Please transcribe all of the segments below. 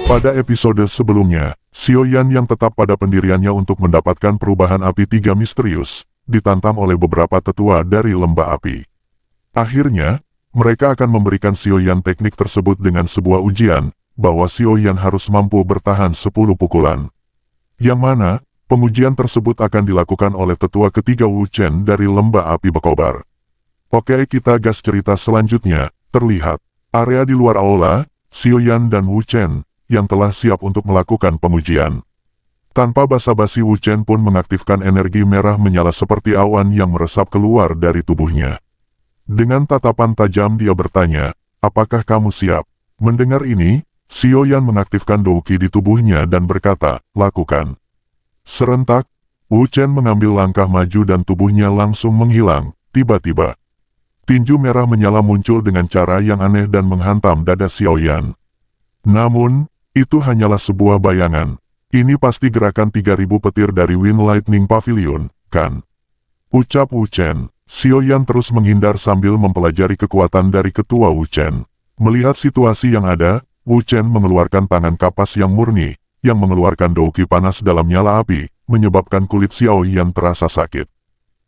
Pada episode sebelumnya, Xiaoyan yang tetap pada pendiriannya untuk mendapatkan perubahan api 3 misterius, ditantang oleh beberapa tetua dari lembah api. Akhirnya, mereka akan memberikan Xiaoyan teknik tersebut dengan sebuah ujian, bahwa Xiaoyan harus mampu bertahan 10 pukulan. Yang mana, pengujian tersebut akan dilakukan oleh tetua ketiga Wu Chen dari lembah api berkobar. Oke, kita gas cerita selanjutnya. Terlihat, area di luar aula, Xiaoyan dan Wu Chen, yang telah siap untuk melakukan pengujian. Tanpa basa-basi Wu Chen pun mengaktifkan energi merah menyala seperti awan yang meresap keluar dari tubuhnya. Dengan tatapan tajam dia bertanya, apakah kamu siap? Mendengar ini, Xiaoyan mengaktifkan douqi di tubuhnya dan berkata, lakukan. Serentak, Wu Chen mengambil langkah maju dan tubuhnya langsung menghilang. Tiba-tiba, tinju merah menyala muncul dengan cara yang aneh dan menghantam dada Xiaoyan. Namun, itu hanyalah sebuah bayangan. Ini pasti gerakan 3000 petir dari Wind Lightning Pavilion, kan? Ucap Wu Chen. Xiaoyan terus menghindar sambil mempelajari kekuatan dari ketua Wu Chen. Melihat situasi yang ada, Wu Chen mengeluarkan tangan kapas yang murni, yang mengeluarkan douqi panas dalam nyala api, menyebabkan kulit Xiaoyan terasa sakit.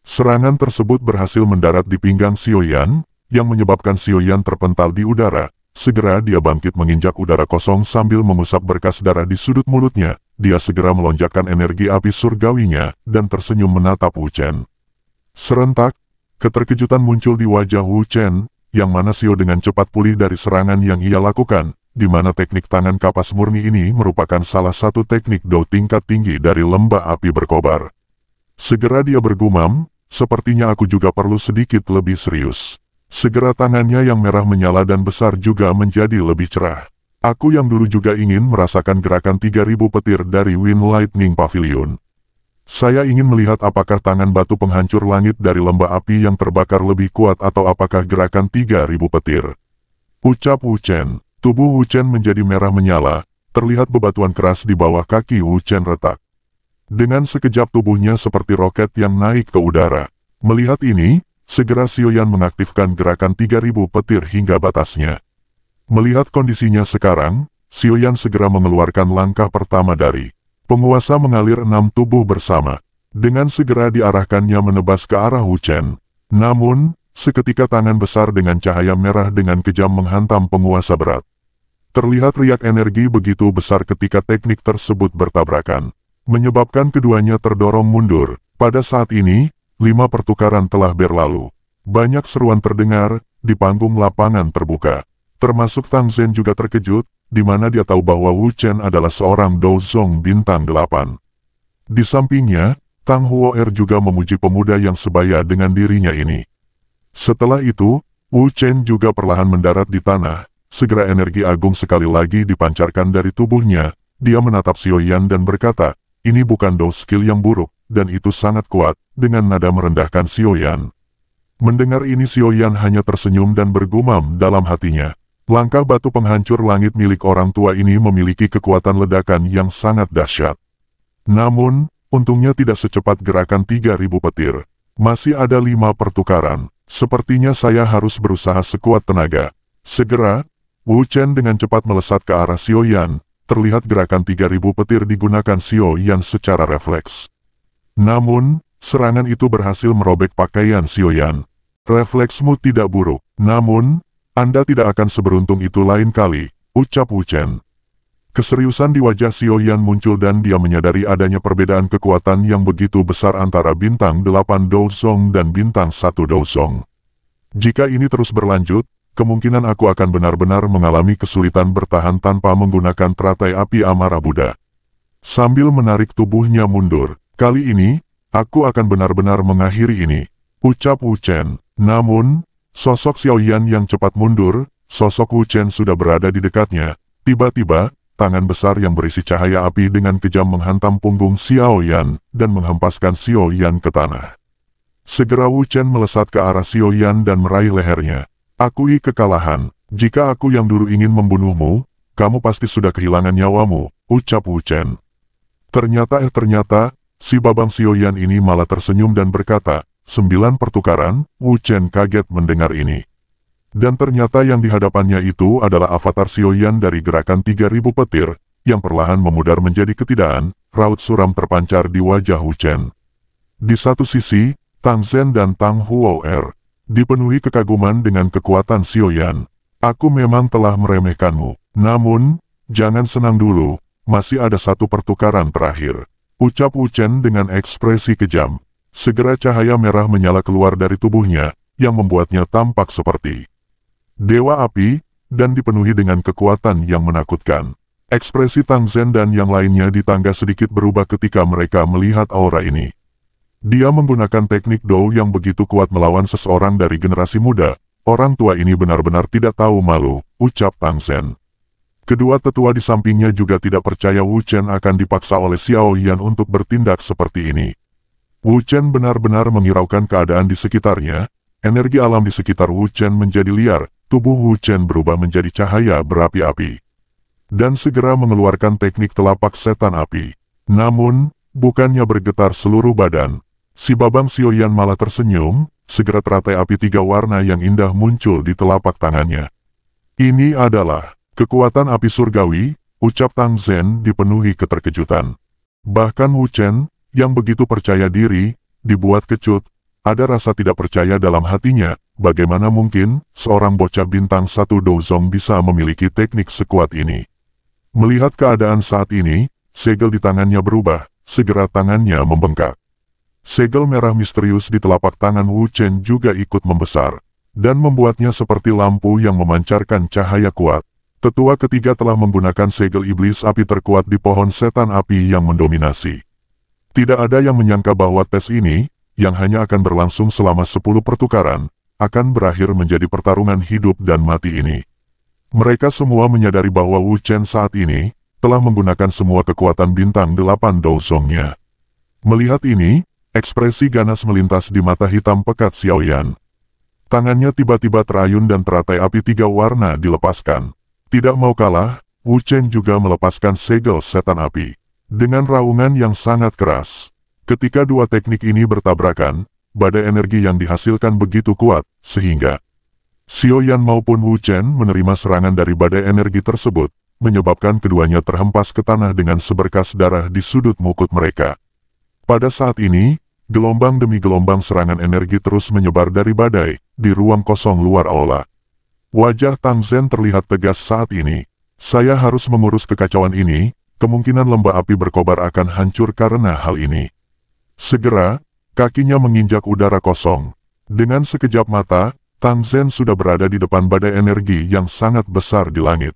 Serangan tersebut berhasil mendarat di pinggang Xiaoyan, yang menyebabkan Xiaoyan terpental di udara. Segera dia bangkit menginjak udara kosong sambil mengusap berkas darah di sudut mulutnya. Dia segera melonjakkan energi api surgawinya, dan tersenyum menatap Wu Chen. Serentak, keterkejutan muncul di wajah Wu Chen, yang mana Xiao dengan cepat pulih dari serangan yang ia lakukan, di mana teknik tangan kapas murni ini merupakan salah satu teknik dao tingkat tinggi dari lembah api berkobar. Segera dia bergumam, sepertinya aku juga perlu sedikit lebih serius. Segera tangannya yang merah menyala dan besar juga menjadi lebih cerah. Aku yang dulu juga ingin merasakan gerakan 3000 petir dari Wind Lightning Pavilion. Saya ingin melihat apakah tangan batu penghancur langit dari lembah api yang terbakar lebih kuat atau apakah gerakan 3000 petir. Ucap Wu Chen. Tubuh Wu Chen menjadi merah menyala, terlihat bebatuan keras di bawah kaki Wu Chen retak. Dengan sekejap tubuhnya seperti roket yang naik ke udara. Melihat ini, segera Xiaoyan mengaktifkan gerakan 3000 petir hingga batasnya. Melihat kondisinya sekarang, Xiaoyan segera mengeluarkan langkah pertama dari penguasa mengalir 6 tubuh bersama. Dengan segera diarahkannya menebas ke arah Wu Chen. Namun, seketika tangan besar dengan cahaya merah dengan kejam menghantam penguasa berat. Terlihat riak energi begitu besar ketika teknik tersebut bertabrakan, menyebabkan keduanya terdorong mundur. Pada saat ini, 5 pertukaran telah berlalu. Banyak seruan terdengar, di panggung lapangan terbuka. Termasuk Tang Zhen juga terkejut, di mana dia tahu bahwa Wu Chen adalah seorang Dao Zong bintang 8. Di sampingnya, Tang Huo'er juga memuji pemuda yang sebaya dengan dirinya ini. Setelah itu, Wu Chen juga perlahan mendarat di tanah. Segera energi agung sekali lagi dipancarkan dari tubuhnya. Dia menatap Xiaoyan dan berkata, ini bukan Dao skill yang buruk, dan itu sangat kuat, dengan nada merendahkan Xiaoyan. Mendengar ini Xiaoyan hanya tersenyum dan bergumam dalam hatinya. Langkah batu penghancur langit milik orang tua ini memiliki kekuatan ledakan yang sangat dahsyat. Namun, untungnya tidak secepat gerakan 3000 petir. Masih ada 5 pertukaran. Sepertinya saya harus berusaha sekuat tenaga. Segera, Wu Chen dengan cepat melesat ke arah Xiaoyan. Terlihat gerakan 3000 petir digunakan Xiaoyan secara refleks. Namun, serangan itu berhasil merobek pakaian Xiaoyan. Refleksmu tidak buruk, namun, Anda tidak akan seberuntung itu lain kali, ucap Wu Chen. Keseriusan di wajah Xiaoyan muncul dan dia menyadari adanya perbedaan kekuatan yang begitu besar antara bintang 8 Dao Zong dan bintang 1 Dao Zong. Jika ini terus berlanjut, kemungkinan aku akan benar-benar mengalami kesulitan bertahan tanpa menggunakan teratai api amarah Buddha. Sambil menarik tubuhnya mundur, kali ini, aku akan benar-benar mengakhiri ini, ucap Wu Chen. Namun, sosok Xiaoyan yang cepat mundur, sosok Wu Chen sudah berada di dekatnya. Tiba-tiba, tangan besar yang berisi cahaya api dengan kejam menghantam punggung Xiaoyan, dan menghempaskan Xiaoyan ke tanah. Segera Wu Chen melesat ke arah Xiaoyan dan meraih lehernya. Akui kekalahan, jika aku yang dulu ingin membunuhmu, kamu pasti sudah kehilangan nyawamu, ucap Wu Chen. Ternyata, si Babang Xiaoyan ini malah tersenyum dan berkata, 9 pertukaran, Wu Chen kaget mendengar ini. Dan ternyata yang di hadapannya itu adalah avatar Xiaoyan dari gerakan 3000 petir, yang perlahan memudar menjadi ketidaan, raut suram terpancar di wajah Wu Chen. Di satu sisi, Tang Zhen dan Tang Huo'er dipenuhi kekaguman dengan kekuatan Xiaoyan. Aku memang telah meremehkanmu. Namun, jangan senang dulu, masih ada satu pertukaran terakhir. Ucap Wu Chen dengan ekspresi kejam. Segera cahaya merah menyala keluar dari tubuhnya, yang membuatnya tampak seperti dewa api, dan dipenuhi dengan kekuatan yang menakutkan. Ekspresi Tang Zhen dan yang lainnya di tangga sedikit berubah ketika mereka melihat aura ini. Dia menggunakan teknik Dou yang begitu kuat melawan seseorang dari generasi muda. Orang tua ini benar-benar tidak tahu malu, ucap Tang Zhen. Kedua tetua di sampingnya juga tidak percaya Wu Chen akan dipaksa oleh Xiao Yan untuk bertindak seperti ini. Wu Chen benar-benar menghiraukan keadaan di sekitarnya. Energi alam di sekitar Wu Chen menjadi liar, tubuh Wu Chen berubah menjadi cahaya berapi-api. Dan segera mengeluarkan teknik telapak setan api. Namun, bukannya bergetar seluruh badan. Si Babang Xiaoyan malah tersenyum, segera teratai api 3 warna yang indah muncul di telapak tangannya. Ini adalah kekuatan api surgawi, ucap Tang Zhen dipenuhi keterkejutan. Bahkan Wu Chen, yang begitu percaya diri, dibuat kecut. Ada rasa tidak percaya dalam hatinya, bagaimana mungkin seorang bocah bintang 1 Douzong bisa memiliki teknik sekuat ini. Melihat keadaan saat ini, segel di tangannya berubah, segera tangannya membengkak. Segel merah misterius di telapak tangan Wu Chen juga ikut membesar, dan membuatnya seperti lampu yang memancarkan cahaya kuat. Tetua ketiga telah menggunakan segel iblis api terkuat di pohon setan api yang mendominasi. Tidak ada yang menyangka bahwa tes ini, yang hanya akan berlangsung selama 10 pertukaran, akan berakhir menjadi pertarungan hidup dan mati ini. Mereka semua menyadari bahwa Wu Chen saat ini, telah menggunakan semua kekuatan bintang 8 Douzongnya. Melihat ini, ekspresi ganas melintas di mata hitam pekat Xiaoyan. Tangannya tiba-tiba terayun dan teratai api 3 warna dilepaskan. Tidak mau kalah, Wu Chen juga melepaskan segel setan api. Dengan raungan yang sangat keras. Ketika dua teknik ini bertabrakan, badai energi yang dihasilkan begitu kuat, sehingga Xiaoyan maupun Wu Chen menerima serangan dari badai energi tersebut, menyebabkan keduanya terhempas ke tanah dengan seberkas darah di sudut mukut mereka. Pada saat ini, gelombang demi gelombang serangan energi terus menyebar dari badai, di ruang kosong luar aula. Wajah Tang Zhen terlihat tegas saat ini. Saya harus mengurus kekacauan ini, kemungkinan lembah api berkobar akan hancur karena hal ini. Segera, kakinya menginjak udara kosong. Dengan sekejap mata, Tang Zhen sudah berada di depan badai energi yang sangat besar di langit.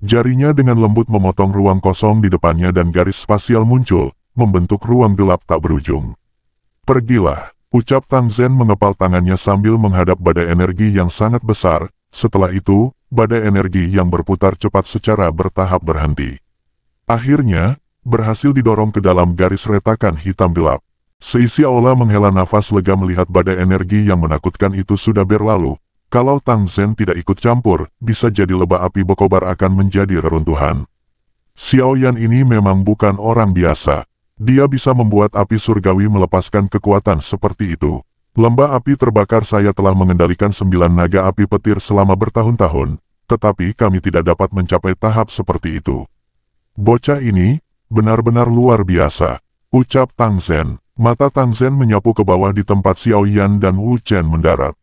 Jarinya dengan lembut memotong ruang kosong di depannya dan garis spasial muncul, membentuk ruang gelap tak berujung. Pergilah, ucap Tang Zhen mengepal tangannya sambil menghadap badai energi yang sangat besar. Setelah itu, badai energi yang berputar cepat secara bertahap berhenti. Akhirnya, berhasil didorong ke dalam garis retakan hitam gelap. Seisi aula menghela nafas lega melihat badai energi yang menakutkan itu sudah berlalu. Kalau Tang Zhen tidak ikut campur, bisa jadi lebah api berkobar akan menjadi reruntuhan. Xiaoyan ini memang bukan orang biasa. Dia bisa membuat api surgawi melepaskan kekuatan seperti itu. Lembah api terbakar saya telah mengendalikan 9 naga api petir selama bertahun-tahun, tetapi kami tidak dapat mencapai tahap seperti itu. Bocah ini, benar-benar luar biasa, ucap Tang Zhen. Mata Tang Zhen menyapu ke bawah di tempat Xiaoyan dan Wu Chen mendarat.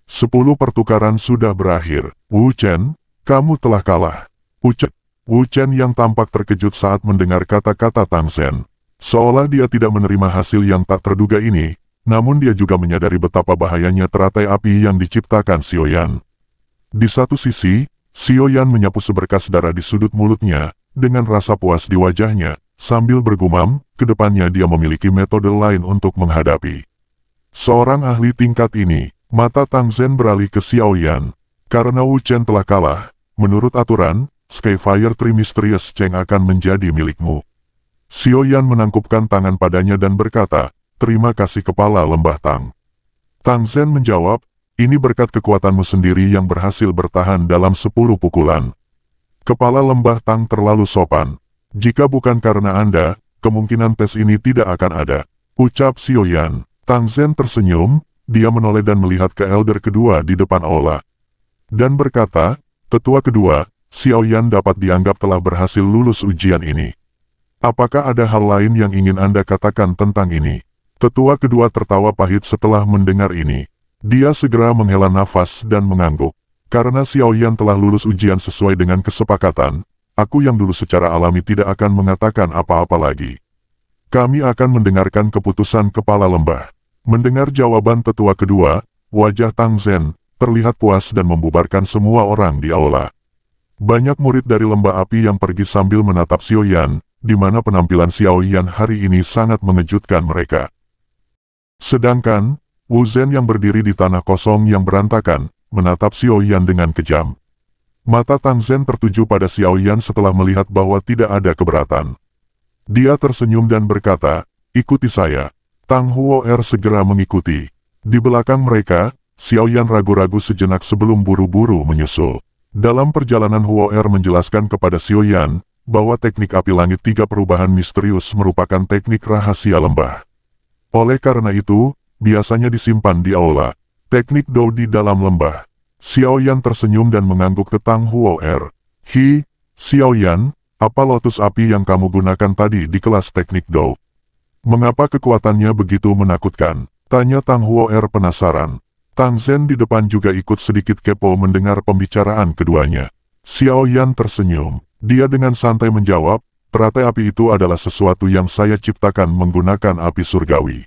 10 pertukaran sudah berakhir. Wu Chen, kamu telah kalah. Ucap Wu Chen yang tampak terkejut saat mendengar kata-kata Tang Zhen. Seolah dia tidak menerima hasil yang tak terduga ini, namun dia juga menyadari betapa bahayanya teratai api yang diciptakan Xiaoyan. Di satu sisi, Xiaoyan menyapu seberkas darah di sudut mulutnya, dengan rasa puas di wajahnya, sambil bergumam, kedepannya dia memiliki metode lain untuk menghadapi seorang ahli tingkat ini. Mata Tang Zhen beralih ke Xiaoyan. Karena Wu Chen telah kalah, menurut aturan, Skyfire Tree Mysterious Cheng akan menjadi milikmu. Xiaoyan menangkupkan tangan padanya dan berkata, terima kasih Kepala Lembah Tang. Tang Zhen menjawab, ini berkat kekuatanmu sendiri yang berhasil bertahan dalam 10 pukulan. Kepala Lembah Tang terlalu sopan. Jika bukan karena Anda, kemungkinan tes ini tidak akan ada. Ucap Xiaoyan. Tang Zhen tersenyum, dia menoleh dan melihat ke elder kedua di depan aula. Dan berkata, tetua kedua, Xiao Yan dapat dianggap telah berhasil lulus ujian ini. Apakah ada hal lain yang ingin Anda katakan tentang ini? Tetua kedua tertawa pahit setelah mendengar ini. Dia segera menghela nafas dan mengangguk. Karena Xiao Yan telah lulus ujian sesuai dengan kesepakatan, aku yang dulu secara alami tidak akan mengatakan apa-apa lagi. Kami akan mendengarkan keputusan kepala lembah. Mendengar jawaban tetua kedua, wajah Tang Zhen terlihat puas dan membubarkan semua orang di aula. Banyak murid dari lembah api yang pergi sambil menatap Xiao Yan, di mana penampilan Xiao Yan hari ini sangat mengejutkan mereka. Sedangkan, Wu Zhen yang berdiri di tanah kosong yang berantakan, menatap Xiao Yan dengan kejam. Mata Tang Zhen tertuju pada Xiao Yan setelah melihat bahwa tidak ada keberatan. Dia tersenyum dan berkata, "Ikuti saya." Tang Huo'er segera mengikuti. Di belakang mereka, Xiao Yan ragu-ragu sejenak sebelum buru-buru menyusul. Dalam perjalanan Huo'er menjelaskan kepada Xiao Yan, bahwa teknik api langit 3 perubahan misterius merupakan teknik rahasia lembah. Oleh karena itu, biasanya disimpan di aula. Teknik Dou di dalam lembah. Xiao Yan tersenyum dan mengangguk ke Tang Huo'er. Xiao Yan, apa lotus api yang kamu gunakan tadi di kelas teknik Dou? Mengapa kekuatannya begitu menakutkan? Tanya Tang Huo'er penasaran. Tang Zhen di depan juga ikut sedikit kepo mendengar pembicaraan keduanya. Xiao Yan tersenyum. Dia dengan santai menjawab, teratai api itu adalah sesuatu yang saya ciptakan menggunakan api surgawi.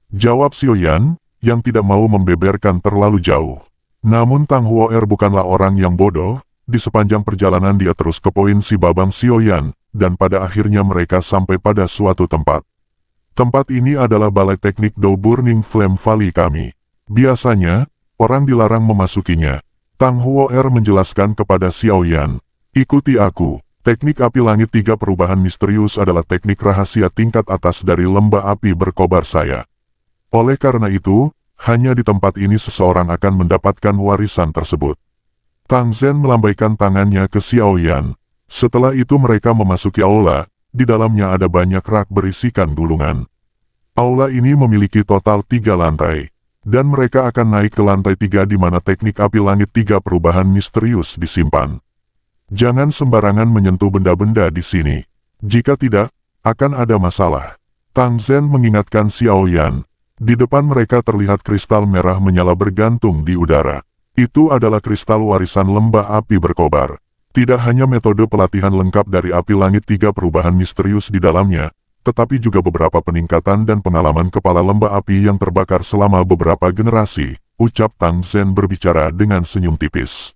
Jawab Xiao Yan, yang tidak mau membeberkan terlalu jauh. Namun Tang Huo'er bukanlah orang yang bodoh. Di sepanjang perjalanan dia terus kepoin si babang Xiao Yan, dan pada akhirnya mereka sampai pada suatu tempat. Tempat ini adalah balai teknik Dou Burning Flame Valley kami. Biasanya, orang dilarang memasukinya. Tang Huo'er menjelaskan kepada Xiao Yan. Ikuti aku. Teknik api langit 3 perubahan misterius adalah teknik rahasia tingkat atas dari lembah api berkobar saya. Oleh karena itu, hanya di tempat ini seseorang akan mendapatkan warisan tersebut. Tang Zhen melambaikan tangannya ke Xiao Yan. Setelah itu mereka memasuki aula, di dalamnya ada banyak rak berisikan gulungan. Aula ini memiliki total 3 lantai. Dan mereka akan naik ke lantai 3 di mana teknik api langit 3 perubahan misterius disimpan. Jangan sembarangan menyentuh benda-benda di sini. Jika tidak, akan ada masalah. Tang Zhen mengingatkan Xiao Yan. Di depan mereka terlihat kristal merah menyala bergantung di udara. Itu adalah kristal warisan lembah api berkobar. Tidak hanya metode pelatihan lengkap dari api langit 3 perubahan misterius di dalamnya, tetapi juga beberapa peningkatan dan pengalaman kepala lembah api yang terbakar selama beberapa generasi, ucap Tang Zhen berbicara dengan senyum tipis.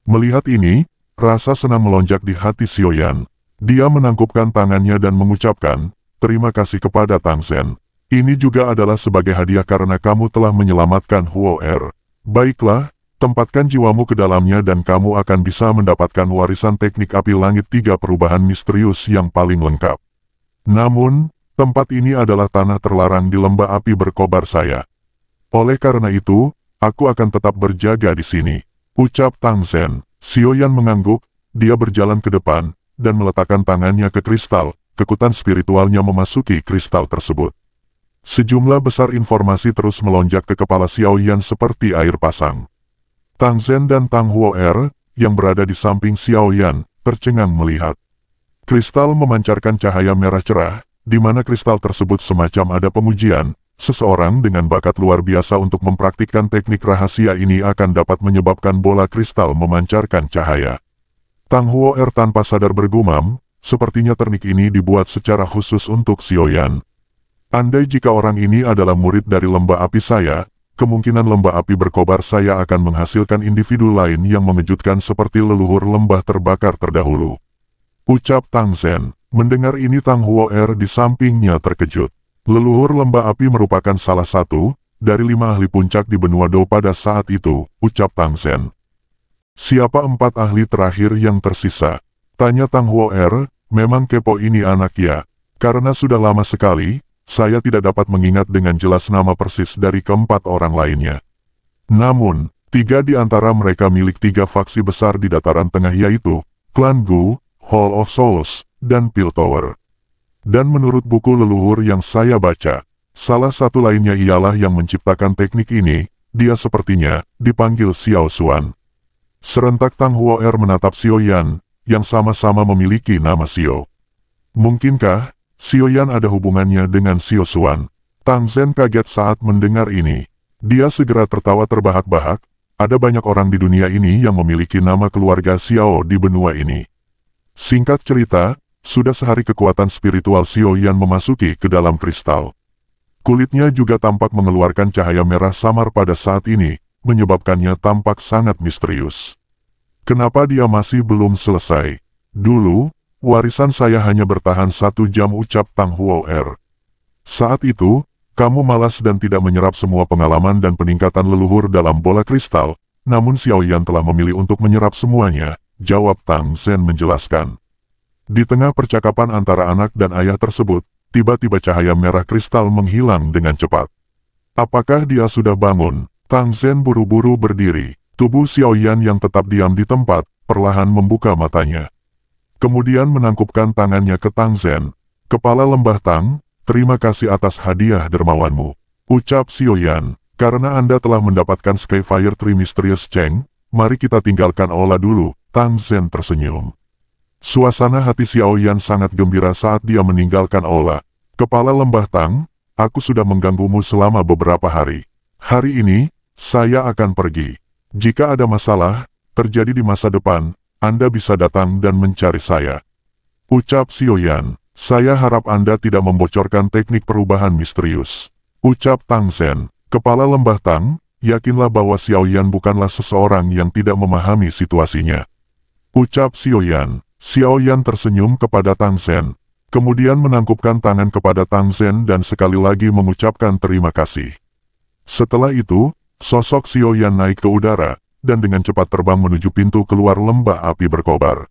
Melihat ini, rasa senang melonjak di hati Xiao Yan. Dia menangkupkan tangannya dan mengucapkan, terima kasih kepada Tang Zhen. Ini juga adalah sebagai hadiah karena kamu telah menyelamatkan Huo'er. Baiklah, tempatkan jiwamu ke dalamnya dan kamu akan bisa mendapatkan warisan teknik api langit 3 perubahan misterius yang paling lengkap. Namun, tempat ini adalah tanah terlarang di lembah api berkobar saya. Oleh karena itu, aku akan tetap berjaga di sini, ucap Tang Zhen. Xiao Yan mengangguk, dia berjalan ke depan, dan meletakkan tangannya ke kristal, kekuatan spiritualnya memasuki kristal tersebut. Sejumlah besar informasi terus melonjak ke kepala Xiao Yan seperti air pasang. Tang Zhen dan Tang Huo'er, yang berada di samping Xiao Yan, tercengang melihat. Kristal memancarkan cahaya merah cerah, di mana kristal tersebut semacam ada pengujian. Seseorang dengan bakat luar biasa untuk mempraktikkan teknik rahasia ini akan dapat menyebabkan bola kristal memancarkan cahaya. Tang Huo'er tanpa sadar bergumam, sepertinya teknik ini dibuat secara khusus untuk Xiao Yan. Andai jika orang ini adalah murid dari lembah api saya, kemungkinan lembah api berkobar saya akan menghasilkan individu lain yang mengejutkan seperti leluhur lembah terbakar terdahulu. Ucap Tang Zhen. Mendengar ini Tang Huo'er di sampingnya terkejut. Leluhur lembah api merupakan salah satu dari 5 ahli puncak di benua Dou pada saat itu, ucap Tang Zhen. Siapa 4 ahli terakhir yang tersisa? Tanya Tang Huo'er. Memang kepo ini anak ya. Karena sudah lama sekali, saya tidak dapat mengingat dengan jelas nama persis dari keempat orang lainnya. Namun, 3 di antara mereka milik 3 faksi besar di dataran tengah yaitu Klan Gu, Hall of Souls, dan Pil Tower. Dan menurut buku leluhur yang saya baca, salah satu lainnya ialah yang menciptakan teknik ini, dia sepertinya dipanggil Xiao Xuan. Serentak Tang Huo'er menatap Xiao Yan, yang sama-sama memiliki nama Xiao. Mungkinkah Xiao Yan ada hubungannya dengan Xiao Xuan? Tang Zhen kaget saat mendengar ini. Dia segera tertawa terbahak-bahak. Ada banyak orang di dunia ini yang memiliki nama keluarga Xiao di benua ini. Singkat cerita, sudah sehari kekuatan spiritual Xiao Yan memasuki ke dalam kristal. Kulitnya juga tampak mengeluarkan cahaya merah samar pada saat ini, menyebabkannya tampak sangat misterius. Kenapa dia masih belum selesai? Dulu, warisan saya hanya bertahan 1 jam, ucap Tang Huo'er. Saat itu, kamu malas dan tidak menyerap semua pengalaman dan peningkatan leluhur dalam bola kristal, namun Xiao Yan telah memilih untuk menyerap semuanya, jawab Tang Zhen menjelaskan. Di tengah percakapan antara anak dan ayah tersebut, tiba-tiba cahaya merah kristal menghilang dengan cepat. Apakah dia sudah bangun? Tang Zhen buru-buru berdiri. Tubuh Xiao Yan yang tetap diam di tempat, perlahan membuka matanya. Kemudian menangkupkan tangannya ke Tang Zhen. Kepala Lembah Tang, terima kasih atas hadiah dermawanmu, ucap Xiao Yan. Karena Anda telah mendapatkan Skyfire Tree Mysterious Cheng, mari kita tinggalkan aula dulu. Tang Zhen tersenyum. Suasana hati Xiao Yan sangat gembira saat dia meninggalkan aula. Kepala Lembah Tang, aku sudah mengganggumu selama beberapa hari. Hari ini, saya akan pergi. Jika ada masalah terjadi di masa depan, Anda bisa datang dan mencari saya, ucap Xiao Yan. Saya harap Anda tidak membocorkan teknik perubahan misterius, ucap Tang Zhen. Kepala Lembah Tang, yakinlah bahwa Xiao Yan bukanlah seseorang yang tidak memahami situasinya, ucap Xiao Yan. Xiao Yan tersenyum kepada Tang Zhen, kemudian menangkupkan tangan kepada Tang Zhen dan sekali lagi mengucapkan terima kasih. Setelah itu, sosok Xiao Yan naik ke udara, dan dengan cepat terbang menuju pintu keluar lembah api berkobar.